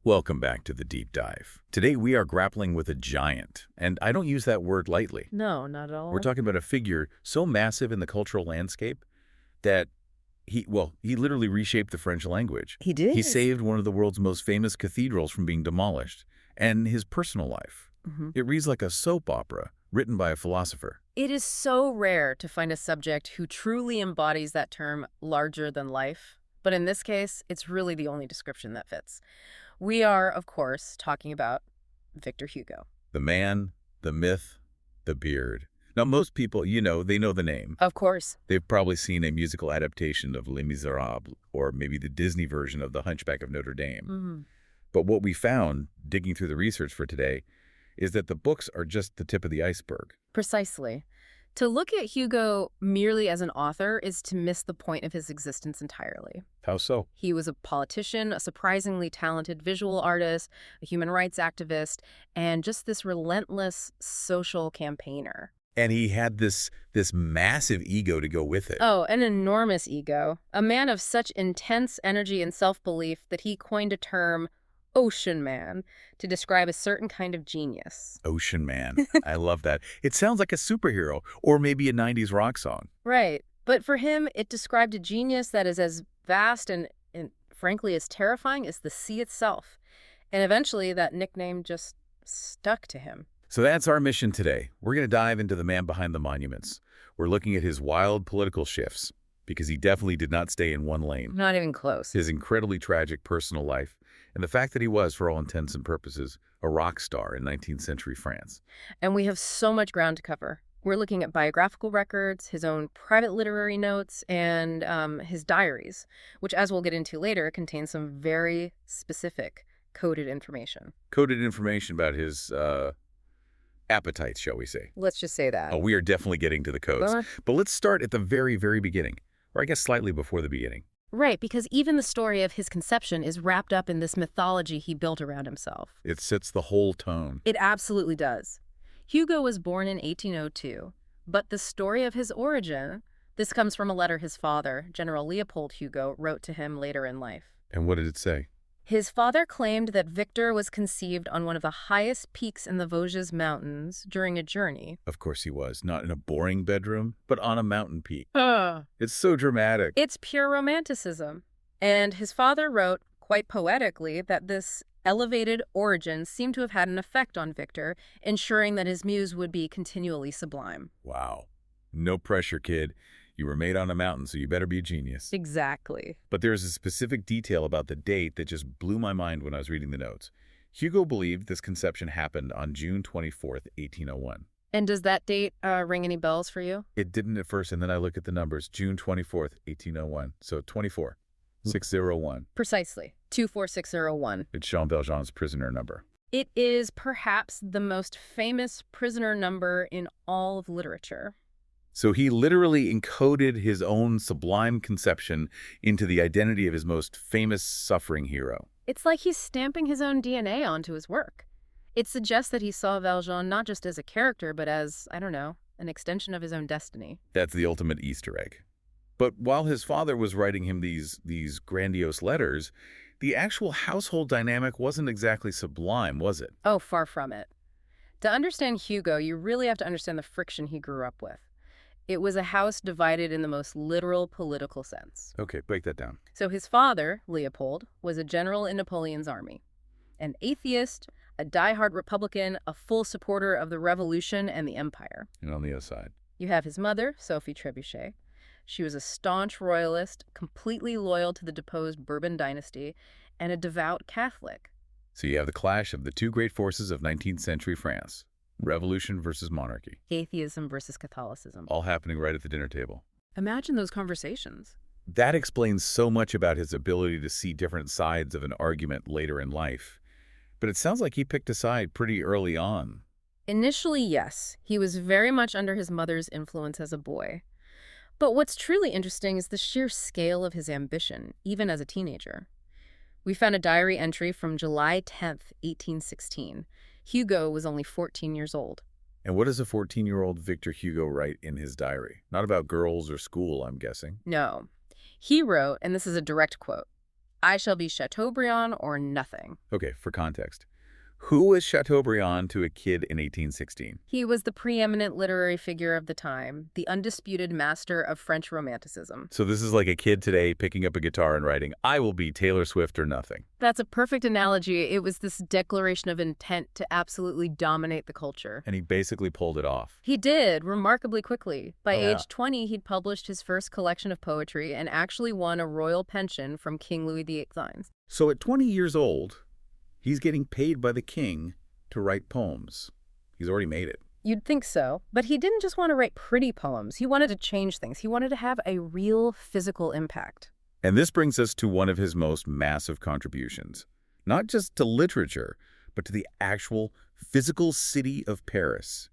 Welcome back to the deep dive. Today we are grappling with a giant, and I don't use that word lightly. No, not at We're all. talking about a figure so massive in the cultural landscape that he literally reshaped the French language. He did. He saved one of the world's most famous cathedrals from being demolished, and his personal life. It reads like a soap opera written by a philosopher. It is so rare to find a subject who truly embodies that term larger than life. But in this case, it's really the only description that fits. We are, of course, talking about Victor Hugo. The man, the myth, the beard. Now, most people, they know the name. Of course. They've probably seen a musical adaptation of Les Misérables, or maybe the Disney version of the Hunchback of Notre-Dame. But what we found, digging through the research for today, is that the books are just the tip of the iceberg. Precisely. To look at Hugo merely as an author is to miss the point of his existence entirely. How so? He was a politician, a surprisingly talented visual artist, a human rights activist, and just this relentless social campaigner. And he had this massive ego to go with it. Oh, an enormous ego. A man of such intense energy and self-belief that he coined a term, ocean man, to describe a certain kind of genius. Ocean man. I love that. It sounds like a superhero, or maybe a 90s rock song. Right. But for him, it described a genius that is as vast and frankly as terrifying as the sea itself. And eventually that nickname just stuck to him. So that's our mission today. We're going to dive into the man behind the monuments. We're looking at his wild political shifts, because he definitely did not stay in one lane. Not even close. His incredibly tragic personal life, and the fact that he was, for all intents and purposes, a rock star in 19th century France. And we have so much ground to cover. We're looking at biographical records, his own private literary notes, and his diaries, which, as we'll get into later, contain some very specific coded information. Coded information about his appetites, shall we say. Let's just say that. Oh, we are definitely getting to the codes. But let's start at the very, very beginning, or I guess slightly before the beginning. Right, because even the story of his conception is wrapped up in this mythology he built around himself. It sets the whole tone. It absolutely does. Hugo was born in 1802, but the story of his origin, this comes from a letter his father, General Leopold Hugo, wrote to him later in life. And what did it say? His father claimed that Victor was conceived on one of the highest peaks in the Vosges Mountains during a journey. Of course he was. Not in a boring bedroom, but on a mountain peak. Uh. It's so dramatic. It's pure romanticism. And his father wrote, quite poetically, that this elevated origin seemed to have had an effect on Victor, ensuring that his muse would be continually sublime. Wow. No pressure, kid. You were made on a mountain, so you better be a genius. Exactly. But there's a specific detail about the date that just blew my mind when I was reading the notes. Hugo believed this conception happened on June 24th, 1801. And does that date ring any bells for you? It didn't at first, and then I look at the numbers. June 24th, 1801. So 24. 601. Precisely. 24601. It's Jean Valjean's prisoner number. It is perhaps the most famous prisoner number in all of literature. So he literally encoded his own sublime conception into the identity of his most famous suffering hero. It's like he's stamping his own DNA onto his work. It suggests that he saw Valjean not just as a character, but as, I don't know, an extension of his own destiny. That's the ultimate Easter egg. But while his father was writing him these grandiose letters, the actual household dynamic wasn't exactly sublime, was it? Oh, far from it. To understand Hugo, you really have to understand the friction he grew up with. It was a house divided in the most literal political sense. Okay, break that down. So his father, Leopold, was a general in Napoleon's army. An atheist, a diehard Republican, a full supporter of the revolution and the empire. And on the other side? You have his mother, Sophie Trebuchet. She was a staunch royalist, completely loyal to the deposed Bourbon dynasty, and a devout Catholic. So you have the clash of the two great forces of 19th century France. Revolution versus monarchy. Atheism versus Catholicism. All happening right at the dinner table. Imagine those conversations. That explains so much about his ability to see different sides of an argument later in life. But it sounds like he picked a side pretty early on. Initially, yes. He was very much under his mother's influence as a boy. But what's truly interesting is the sheer scale of his ambition, even as a teenager. We found a diary entry from July 10th, 1816. Hugo was only 14 years old. And what does a 14-year-old Victor Hugo write in his diary? Not about girls or school, I'm guessing. No. He wrote, and this is a direct quote, I shall be Chateaubriand or nothing. Okay, for context. Who was Chateaubriand to a kid in 1816? He was the preeminent literary figure of the time, the undisputed master of French Romanticism. So this is like a kid today picking up a guitar and writing, I will be Taylor Swift or nothing. That's a perfect analogy. It was this declaration of intent to absolutely dominate the culture. And he basically pulled it off. He did, remarkably quickly. By Oh, yeah. age 20, he'd published his first collection of poetry and actually won a royal pension from King Louis XVIII. So at 20 years old, he's getting paid by the king to write poems. He's already made it. You'd think so, but he didn't just want to write pretty poems. He wanted to change things. He wanted to have a real physical impact. And this brings us to one of his most massive contributions, not just to literature, but to the actual physical city of Paris.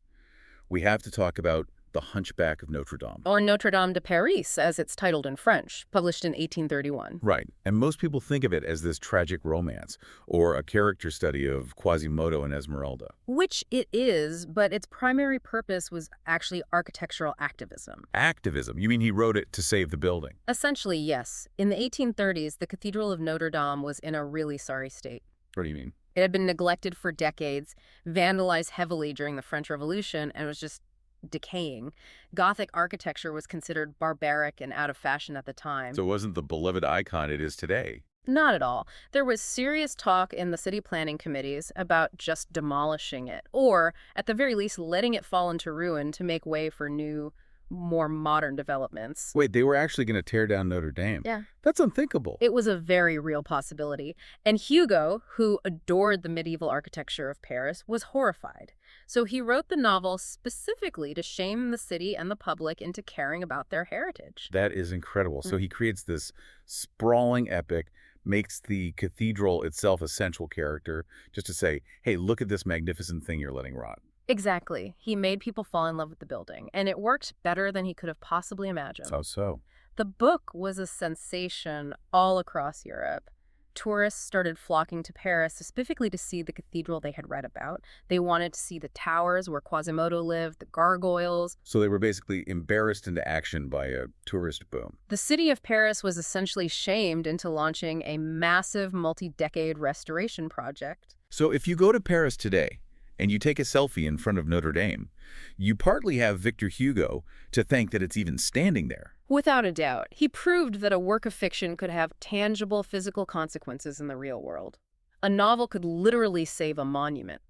We have to talk about The Hunchback of Notre-Dame. Or Notre-Dame de Paris, as it's titled in French, published in 1831. Right, and most people think of it as this tragic romance, or a character study of Quasimodo and Esmeralda. Which it is, but its primary purpose was actually architectural activism. Activism? You mean he wrote it to save the building? Essentially, yes. In the 1830s, the Cathedral of Notre Dame was in a really sorry state. What do you mean? It had been neglected for decades, vandalized heavily during the French Revolution, and was just decaying. Gothic architecture was considered barbaric and out of fashion at the time. So it wasn't the beloved icon it is today. Not at all. There was serious talk in the city planning committees about just demolishing it, or at the very least letting it fall into ruin to make way for new, more modern developments. Wait, they were actually going to tear down Notre Dame? Yeah. That's unthinkable. It was a very real possibility. And Hugo, who adored the medieval architecture of Paris, was horrified. So he wrote the novel specifically to shame the city and the public into caring about their heritage. That is incredible. So he creates this sprawling epic, makes the cathedral itself a central character, just to say, hey, look at this magnificent thing you're letting rot. Exactly. He made people fall in love with the building, and it worked better than he could have possibly imagined. How so? The book was a sensation all across Europe. Tourists started flocking to Paris specifically to see the cathedral they had read about. They wanted to see the towers where Quasimodo lived, the gargoyles. So they were basically embarrassed into action by a tourist boom. The city of Paris was essentially shamed into launching a massive multi-decade restoration project. So if you go to Paris today, and you take a selfie in front of Notre Dame, you partly have Victor Hugo to thank that it's even standing there. Without a doubt, he proved that a work of fiction could have tangible physical consequences in the real world. A novel could literally save a monument.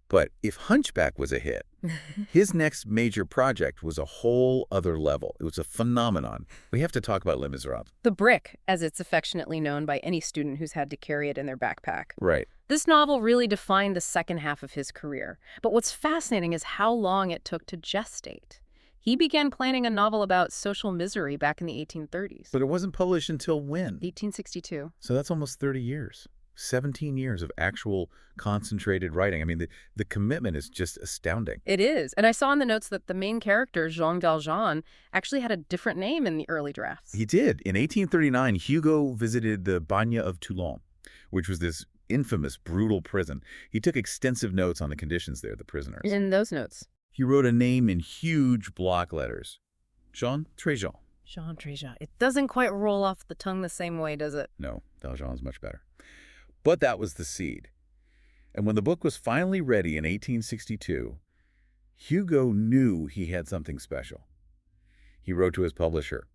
But if Hunchback was a hit, his next major project was a whole other level. It was a phenomenon. We have to talk about Les Misérables. The Brick, as it's affectionately known by any student who's had to carry it in their backpack. Right. This novel really defined the second half of his career. But what's fascinating is how long it took to gestate. He began planning a novel about social misery back in the 1830s. But it wasn't published until when? 1862. So that's almost 30 years. 17 years of actual concentrated writing. I mean, the commitment is just astounding. It is. And I saw in the notes that the main character, Jean Valjean, actually had a different name in the early drafts. He did. In 1839, Hugo visited the Bagne of Toulon, which was this infamous, brutal prison. He took extensive notes on the conditions there, the prisoners. In those notes. He wrote a name in huge block letters. Jean Tréjean. Jean Tréjean. It doesn't quite roll off the tongue the same way, does it? No, Valjean's much better. But that was the seed. And when the book was finally ready in 1862, Hugo knew he had something special. He wrote to his publisher,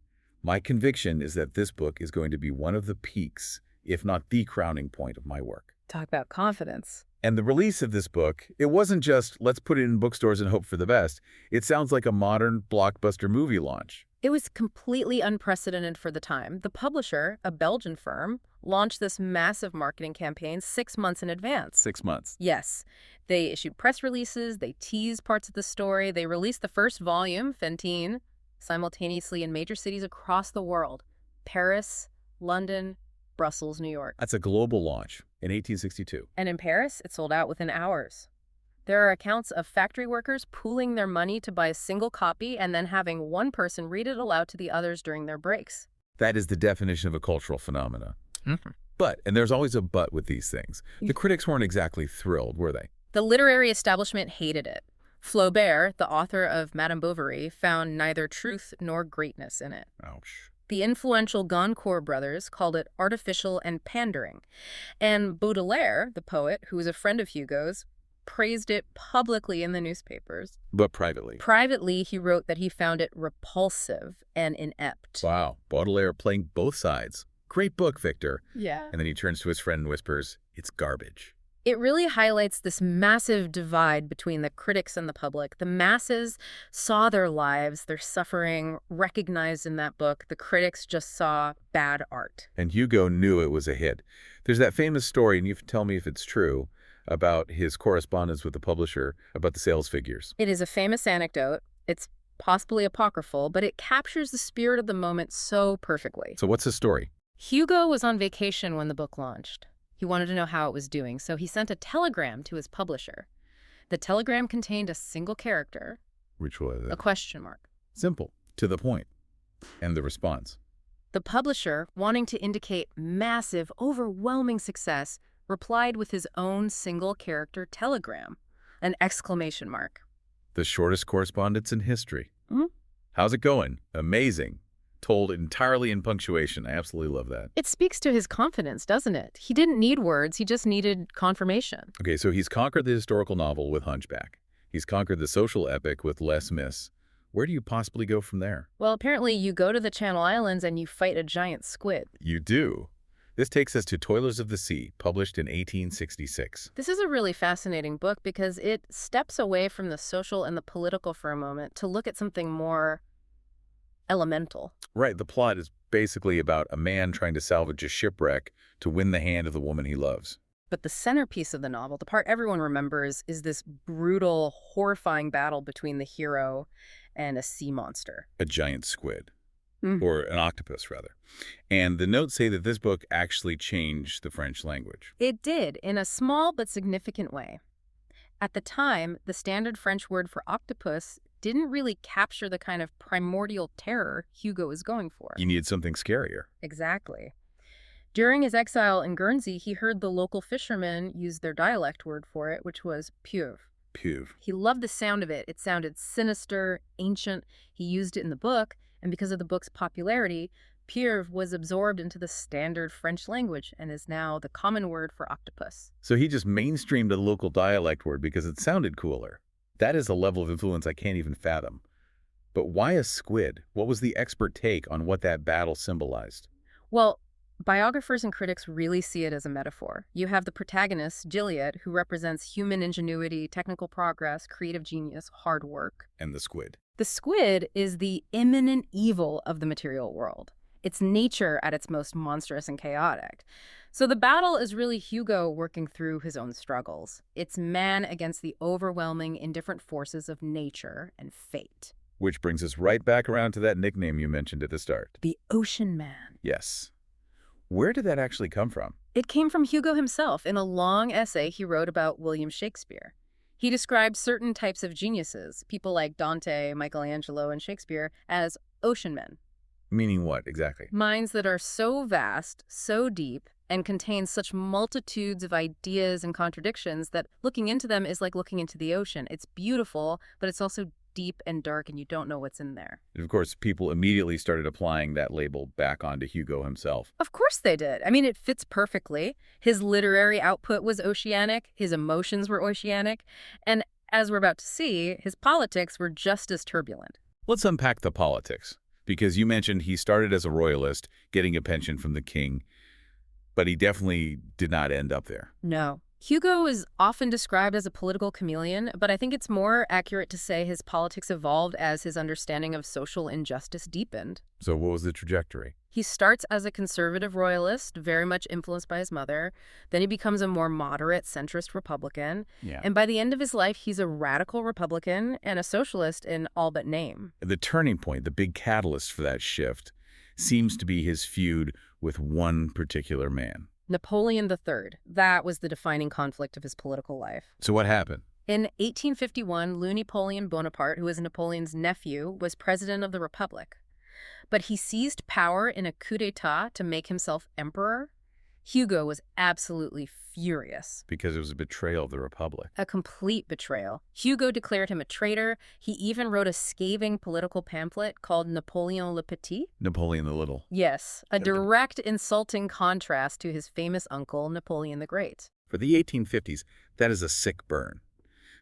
"My conviction is that this book is going to be one of the peaks, if not the crowning point of my work." Talk about confidence. And the release of this book, it wasn't just, let's put it in bookstores and hope for the best. It sounds like a modern blockbuster movie launch. It was completely unprecedented for the time. The publisher, a Belgian firm, launched this massive marketing campaign 6 months in advance. 6 months. Yes. They issued press releases, they teased parts of the story, they released the first volume, Fantine, simultaneously in major cities across the world. Paris, London, Brussels, New York. That's a global launch in 1862. And in Paris, it sold out within hours. There are accounts of factory workers pooling their money to buy a single copy and then having one person read it aloud to the others during their breaks. That is the definition of a cultural phenomena. But, and there's always a but with these things, the critics weren't exactly thrilled, were they? The literary establishment hated it. Flaubert, the author of Madame Bovary, found neither truth nor greatness in it. Ouch. The influential Goncourt brothers called it artificial and pandering. And Baudelaire, the poet, who was a friend of Hugo's, praised it publicly in the newspapers. But privately. Privately, he wrote that he found it repulsive and inept. Wow, Baudelaire playing both sides. Great book, Victor. Yeah. And then he turns to his friend and whispers, "It's garbage." It really highlights this massive divide between the critics and the public. The masses saw their lives, their suffering, recognized in that book. The critics just saw bad art. And Hugo knew it was a hit. There's that famous story, and you can tell me if it's true, about his correspondence with the publisher about the sales figures. It is a famous anecdote. It's possibly apocryphal, but it captures the spirit of the moment so perfectly. So what's the story? Hugo was on vacation when the book launched. He wanted to know how it was doing, so he sent a telegram to his publisher. The telegram contained a single character, Which was a question mark. simple, to the point. And the response. The publisher, wanting to indicate massive, overwhelming success, replied with his own single character telegram, an exclamation mark. The shortest correspondence in history. Mm-hmm. How's it going? Amazing. Told entirely in punctuation. I absolutely love that. It speaks to his confidence, doesn't it? He didn't need words, he just needed confirmation. Okay, so he's conquered the historical novel with Hunchback. He's conquered the social epic with Les Mis. Where do you possibly go from there? Well, apparently you go to the Channel Islands and you fight a giant squid. You do. This takes us to Toilers of the Sea, published in 1866. This is a really fascinating book because it steps away from the social and the political for a moment to look at something more elemental. Right, the plot is basically about a man trying to salvage a shipwreck to win the hand of the woman he loves. But the centerpiece of the novel, the part everyone remembers, is this brutal, horrifying battle between the hero and a sea monster. A giant squid. Or an octopus, rather. And the notes say that this book actually changed the French language. It did, in a small but significant way. At the time, the standard French word for octopus didn't really capture the kind of primordial terror Hugo was going for. You needed something scarier. Exactly. During his exile in Guernsey, he heard the local fishermen use their dialect word for it, which was pieuvre. Pieuvre. He loved the sound of it. It sounded sinister, ancient. He used it in the book, and because of the book's popularity, pieuvre was absorbed into the standard French language and is now the common word for octopus. So he just mainstreamed a local dialect word because it sounded cooler. That is a level of influence I can't even fathom. But why a squid? What was the expert take on what that battle symbolized? Well, biographers and critics really see it as a metaphor. You have the protagonist, Gilead, who represents human ingenuity, technical progress, creative genius, hard work. And the squid. The squid is the imminent evil of the material world. It's nature at its most monstrous and chaotic. So the battle is really Hugo working through his own struggles. It's man against the overwhelming, indifferent forces of nature and fate. Which brings us right back around to that nickname you mentioned at the start. The Ocean Man. Yes. Where did that actually come from? It came from Hugo himself in a long essay he wrote about William Shakespeare. He described certain types of geniuses, people like Dante, Michelangelo, and Shakespeare, as ocean men. Meaning what, exactly? Minds that are so vast, so deep, and contain such multitudes of ideas and contradictions that looking into them is like looking into the ocean. It's beautiful, but it's also deep and dark, and you don't know what's in there. And of course, people immediately started applying that label back onto Hugo himself. Of course they did. I mean, it fits perfectly. His literary output was oceanic, his emotions were oceanic, and as we're about to see, his politics were just as turbulent. Let's unpack the politics, because you mentioned he started as a royalist, getting a pension from the king, but he definitely did not end up there. No. Hugo is often described as a political chameleon, but I think it's more accurate to say his politics evolved as his understanding of social injustice deepened. So what was the trajectory? He starts as a conservative royalist, very much influenced by his mother. Then he becomes a more moderate centrist Republican. Yeah. And by the end of his life, he's a radical Republican and a socialist in all but name. The turning point, the big catalyst for that shift, seems to be his feud with one particular man. Napoleon III. That was the defining conflict of his political life. So what happened? In 1851, Louis Napoleon Bonaparte, who was Napoleon's nephew, was president of the Republic. But he seized power in a coup d'etat to make himself emperor. Hugo was absolutely furious. Because it was a betrayal of the Republic. A complete betrayal. Hugo declared him a traitor. He even wrote a scathing political pamphlet called Napoleon le Petit. Napoleon the Little. Yes, a direct insulting contrast to his famous uncle, Napoleon the Great. For the 1850s, that is a sick burn,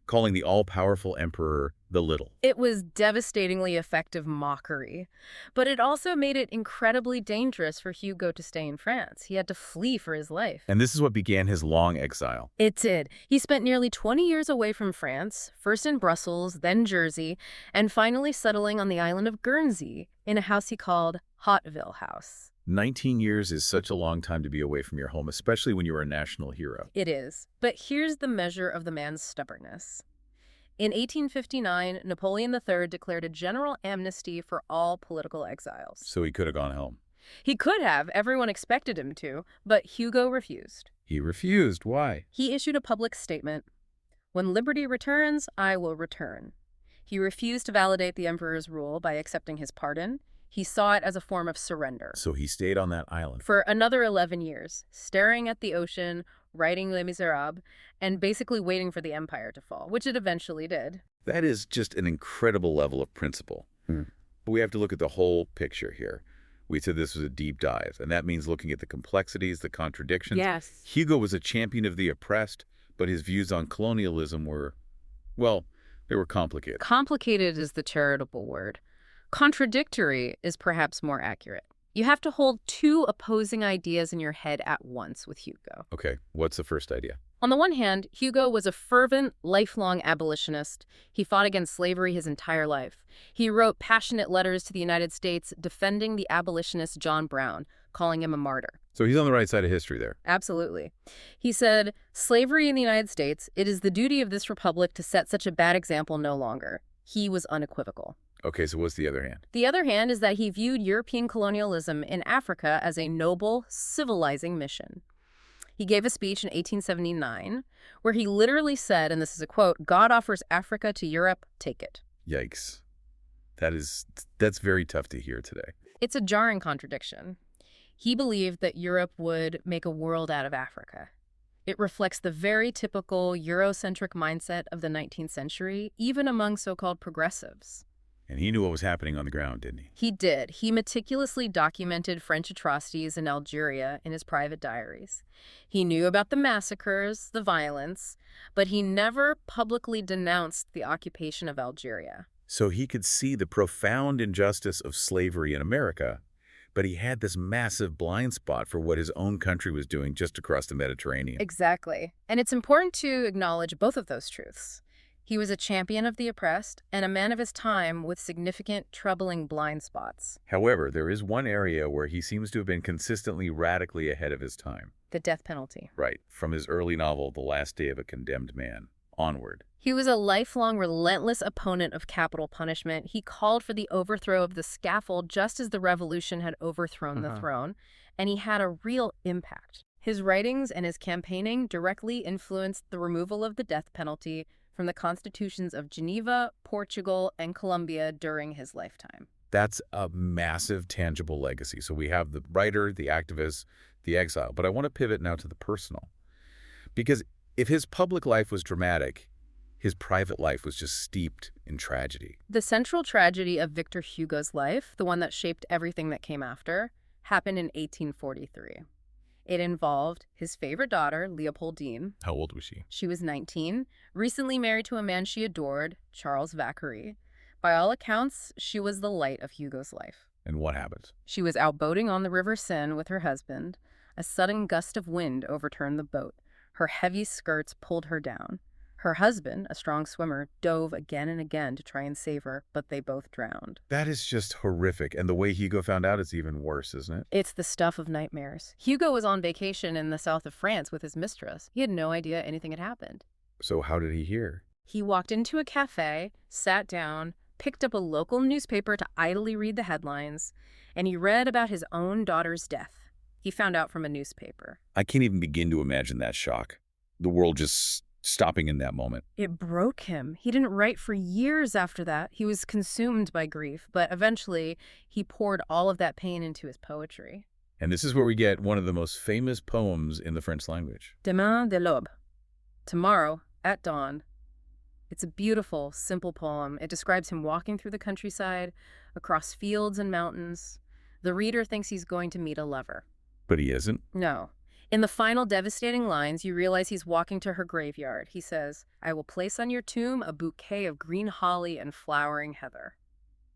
calling the all-powerful emperor the Little. It was devastatingly effective mockery, but it also made it incredibly dangerous for Hugo to stay in France. He had to flee for his life. And this is what began his long exile. It did. He spent nearly 20 years away from France, first in Brussels, then Jersey, and finally settling on the island of Guernsey in a house he called Hauteville House. 19 years is such a long time to be away from your home, especially when you are a national hero. It is. But here's the measure of the man's stubbornness. In 1859, Napoleon III declared a general amnesty for all political exiles. So he could have gone home. He could have. Everyone expected him to. But Hugo refused. He refused. Why? He issued a public statement. "When liberty returns, I will return." He refused to validate the emperor's rule by accepting his pardon. He saw it as a form of surrender. So he stayed on that island. For another 11 years, staring at the ocean, writing Les Misérables, and basically waiting for the empire to fall, which it eventually did. That is just an incredible level of principle. But we have to look at the whole picture here. We said this was a deep dive, and that means looking at the complexities, the contradictions. Yes. Hugo was a champion of the oppressed, but his views on colonialism were, well, they were complicated. Complicated is the charitable word. Contradictory is perhaps more accurate. You have to hold two opposing ideas in your head at once with Hugo. Okay, what's the first idea? On the one hand, Hugo was a fervent, lifelong abolitionist. He fought against slavery his entire life. He wrote passionate letters to the United States defending the abolitionist John Brown, calling him a martyr. So he's on the right side of history there. Absolutely. He said, "Slavery in the United States, it is the duty of this republic to set such a bad example no longer." He was unequivocal. Okay, so what's the other hand? The other hand is that he viewed European colonialism in Africa as a noble, civilizing mission. He gave a speech in 1879 where he literally said, and this is a quote, "God offers Africa to Europe, take it." Yikes. That's very tough to hear today. It's a jarring contradiction. He believed that Europe would make a world out of Africa. It reflects the very typical Eurocentric mindset of the 19th century, even among so-called progressives. And he knew what was happening on the ground, didn't he? He did. He meticulously documented French atrocities in Algeria in his private diaries. He knew about the massacres, the violence, but he never publicly denounced the occupation of Algeria. So he could see the profound injustice of slavery in America, but he had this massive blind spot for what his own country was doing just across the Mediterranean. Exactly. And it's important to acknowledge both of those truths. He was a champion of the oppressed and a man of his time with significant, troubling blind spots. However, there is one area where he seems to have been consistently radically ahead of his time. The death penalty. Right, from his early novel, The Last Day of a Condemned Man, onward. He was a lifelong, relentless opponent of capital punishment. He called for the overthrow of the scaffold just as the revolution had overthrown the throne, and he had a real impact. His writings and his campaigning directly influenced the removal of the death penalty from the constitutions of Geneva, Portugal, and Colombia during his lifetime. That's a massive, tangible legacy. So we have the writer, the activist, the exile. But I want to pivot now to the personal. Because if his public life was dramatic, his private life was just steeped in tragedy. The central tragedy of Victor Hugo's life, the one that shaped everything that came after, happened in 1843. It involved his favorite daughter, Leopoldine. How old was she? She was 19, recently married to a man she adored, Charles Vacquerie. By all accounts, she was the light of Hugo's life. And what happened? She was out boating on the River Seine with her husband. A sudden gust of wind overturned the boat. Her heavy skirts pulled her down. Her husband, a strong swimmer, dove again and again to try and save her, but they both drowned. That is just horrific. And the way Hugo found out is even worse, isn't it? It's the stuff of nightmares. Hugo was on vacation in the south of France with his mistress. He had no idea anything had happened. So how did he hear? He walked into a cafe, sat down, picked up a local newspaper to idly read the headlines, and he read about his own daughter's death. He found out from a newspaper. I can't even begin to imagine that shock. The world just stopping in that moment. It broke him. He didn't write for years after that. He was consumed by grief, but eventually he poured all of that pain into his poetry. And this is where we get one of the most famous poems in the French language. Demain de l'aube. Tomorrow, at dawn. It's a beautiful, simple poem. It describes him walking through the countryside, across fields and mountains. The reader thinks he's going to meet a lover. But he isn't. No. In the final devastating lines, you realize he's walking to her graveyard. He says, "I will place on your tomb a bouquet of green holly and flowering heather."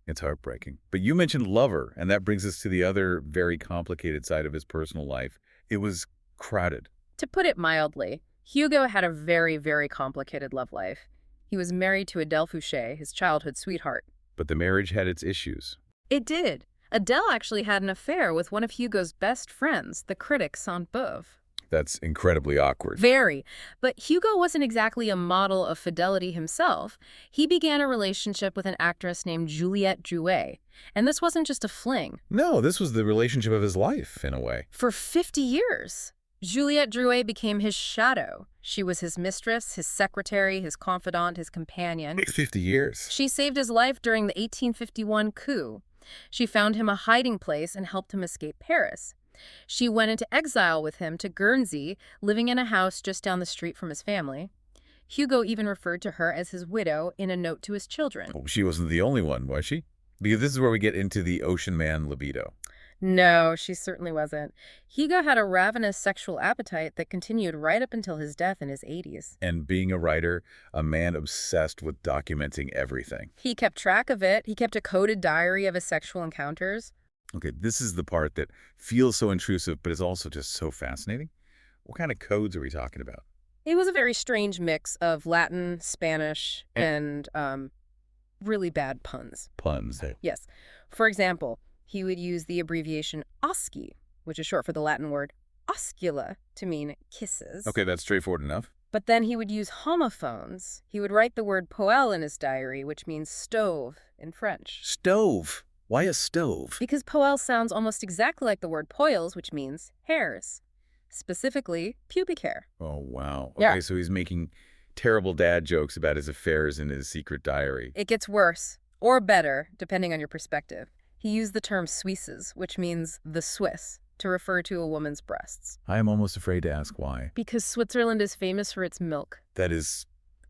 It's heartbreaking. But you mentioned lover, and that brings us to the other very complicated side of his personal life. It was crowded. To put it mildly, Hugo had a very, very complicated love life. He was married to Adèle Fouché, his childhood sweetheart. But the marriage had its issues. It did. Adèle actually had an affair with one of Hugo's best friends, the critic Sainte-Beuve. That's incredibly awkward. Very. But Hugo wasn't exactly a model of fidelity himself. He began a relationship with an actress named Juliette Drouet. And this wasn't just a fling. No, this was the relationship of his life, in a way. For 50 years. Juliette Drouet became his shadow. She was his mistress, his secretary, his confidant, his companion. 50 years. She saved his life during the 1851 coup. She found him a hiding place and helped him escape Paris. She went into exile with him to Guernsey, living in a house just down the street from his family. Hugo even referred to her as his widow in a note to his children. Oh, she wasn't the only one, was she? Because this is where we get into the ocean man libido. No, she certainly wasn't. Hugo had a ravenous sexual appetite that continued right up until his death in his 80s. And being a writer, a man obsessed with documenting everything. He kept track of it. He kept a coded diary of his sexual encounters. Okay, this is the part that feels so intrusive, but is also just so fascinating. What kind of codes are we talking about? It was a very strange mix of Latin, Spanish, and really bad puns. Puns. Yes. For example, he would use the abbreviation OSCI, which is short for the Latin word oscula, to mean kisses. Okay, that's straightforward enough. But then he would use homophones. He would write the word poêle in his diary, which means stove in French. Stove. Why a stove? Because poêle sounds almost exactly like the word poils, which means hairs. Specifically, pubic hair. Oh, wow. Yeah. Okay, so he's making terrible dad jokes about his affairs in his secret diary. It gets worse, or better, depending on your perspective. He used the term Suisses, which means the Swiss, to refer to a woman's breasts. I am almost afraid to ask why. Because Switzerland is famous for its milk. That is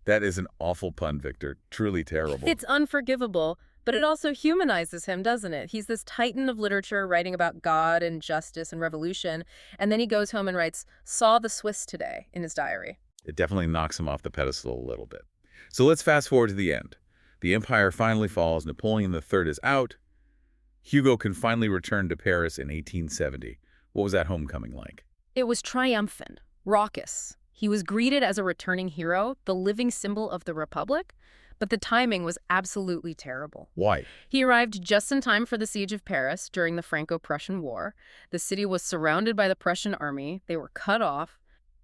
an awful pun, Victor. Truly terrible. It's unforgivable, but it also humanizes him, doesn't it? He's this titan of literature writing about God and justice and revolution, and then he goes home and writes, "Saw the Swiss today," in his diary. It definitely knocks him off the pedestal a little bit. So let's fast forward to the end. The empire finally falls. Napoleon III is out. Hugo can finally return to Paris in 1870. What was that homecoming like? It was triumphant, raucous. He was greeted as a returning hero, the living symbol of the Republic, but the timing was absolutely terrible. Why? He arrived just in time for the siege of Paris during the Franco-Prussian War. The city was surrounded by the Prussian army, they were cut off,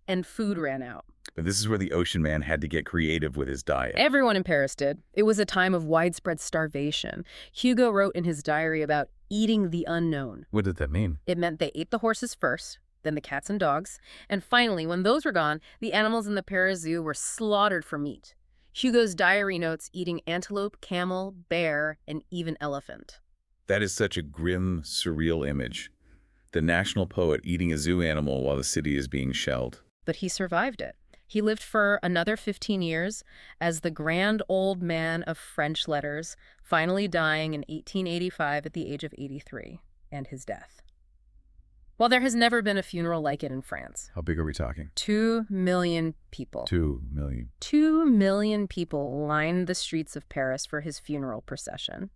and food ran out. But this is where the ocean man had to get creative with his diet. Everyone in Paris did. It was a time of widespread starvation. Hugo wrote in his diary about eating the unknown. What did that mean? It meant they ate the horses first, then the cats and dogs, and finally, when those were gone, the animals in the Paris Zoo were slaughtered for meat. Hugo's diary notes eating antelope, camel, bear, and even elephant. That is such a grim, surreal image. The national poet eating a zoo animal while the city is being shelled. But he survived it. He lived for another 15 years as the grand old man of French letters, finally dying in 1885 at the age of 83, and his death. Well, there has never been a funeral like it in France. How big are we talking? 2 million people. 2 million. 2 million people lined the streets of Paris for his funeral procession.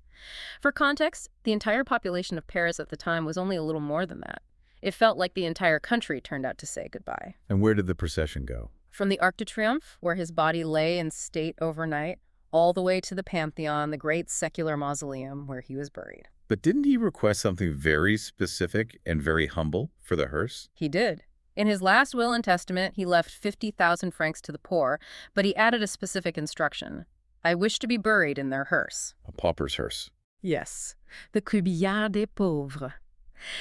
For context, the entire population of Paris at the time was only a little more than that. It felt like the entire country turned out to say goodbye. And where did the procession go? From the Arc de Triomphe, where his body lay in state overnight, all the way to the Pantheon, the great secular mausoleum where he was buried. But didn't he request something very specific and very humble for the hearse? He did. In his last will and testament, he left 50,000 francs to the poor, but he added a specific instruction. "I wish to be buried in their hearse." A pauper's hearse. Yes, the Cribillard des Pauvres.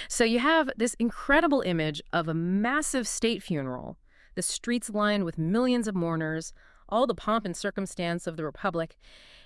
So you have this incredible image of a massive state funeral, the streets lined with millions of mourners, all the pomp and circumstance of the Republic,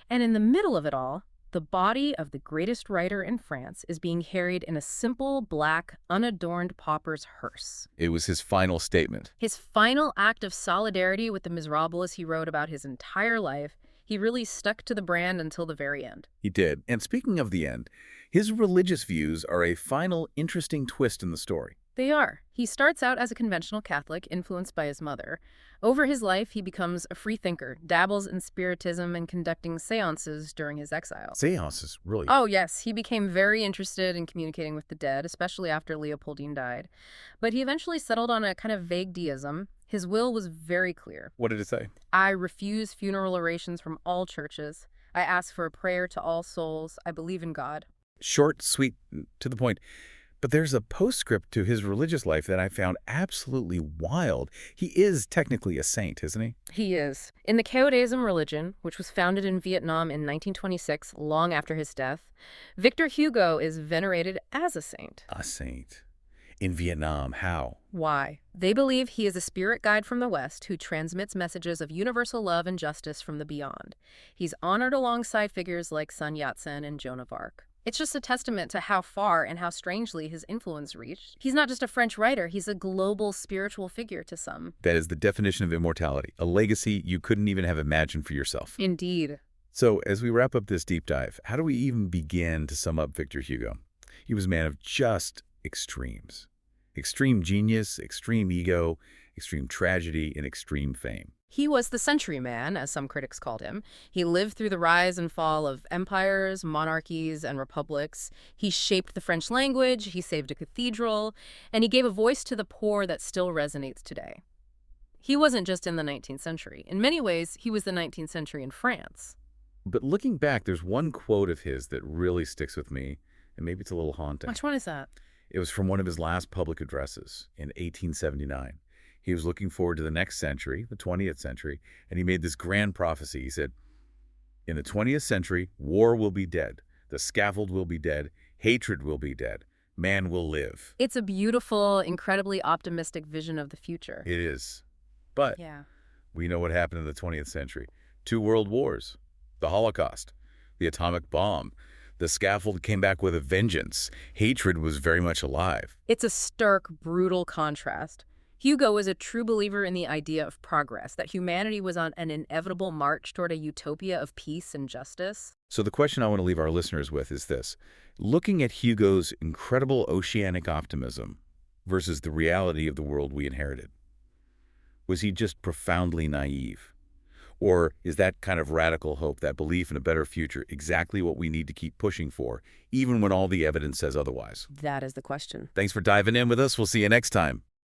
and in the middle of it all, the body of the greatest writer in France is being carried in a simple, black, unadorned pauper's hearse. It was his final statement. His final act of solidarity with the Misérables he wrote about his entire life. He really stuck to the brand until the very end. He did. And speaking of the end, his religious views are a final interesting twist in the story. They are. He starts out as a conventional Catholic, influenced by his mother. Over his life, he becomes a free thinker, dabbles in spiritism and conducting seances during his exile. Seances, really? Oh, yes. He became very interested in communicating with the dead, especially after Leopoldine died. But he eventually settled on a kind of vague deism. His will was very clear. What did it say? I refuse funeral orations from all churches. I ask for a prayer to all souls. I believe in God. Short, sweet, to the point. But there's a postscript to his religious life that I found absolutely wild. He is technically a saint, isn't he? He is. In the Taoism religion, which was founded in Vietnam in 1926, long after his death, Victor Hugo is venerated as a saint. A saint. In Vietnam, how? Why? They believe he is a spirit guide from the West who transmits messages of universal love and justice from the beyond. He's honored alongside figures like Sun Yat-sen and Joan of Arc. It's just a testament to how far and how strangely his influence reached. He's not just a French writer, he's a global spiritual figure to some. That is the definition of immortality, a legacy you couldn't even have imagined for yourself. Indeed. So, as we wrap up this deep dive, how do we even begin to sum up Victor Hugo? He was a man of just extremes. Extreme genius, extreme ego, extreme tragedy, and extreme fame. He was the century man, as some critics called him. He lived through the rise and fall of empires, monarchies, and republics. He shaped the French language, he saved a cathedral, and he gave a voice to the poor that still resonates today. He wasn't just in the 19th century. In many ways, he was the 19th century in France. But looking back, there's one quote of his that really sticks with me, and maybe it's a little haunting. Which one is that? It was from one of his last public addresses in 1879. He was looking forward to the next century, the 20th century, and he made this grand prophecy. He said, in the 20th century, war will be dead. The scaffold will be dead. Hatred will be dead. Man will live. It's a beautiful, incredibly optimistic vision of the future. It is. But we know what happened in the 20th century. 2 world wars, the Holocaust, the atomic bomb. The scaffold came back with a vengeance. Hatred was very much alive. It's a stark, brutal contrast. Hugo was a true believer in the idea of progress, that humanity was on an inevitable march toward a utopia of peace and justice. So the question I want to leave our listeners with is this. Looking at Hugo's incredible oceanic optimism versus the reality of the world we inherited, was he just profoundly naive? Or is that kind of radical hope, that belief in a better future, exactly what we need to keep pushing for, even when all the evidence says otherwise? That is the question. Thanks for diving in with us. We'll see you next time.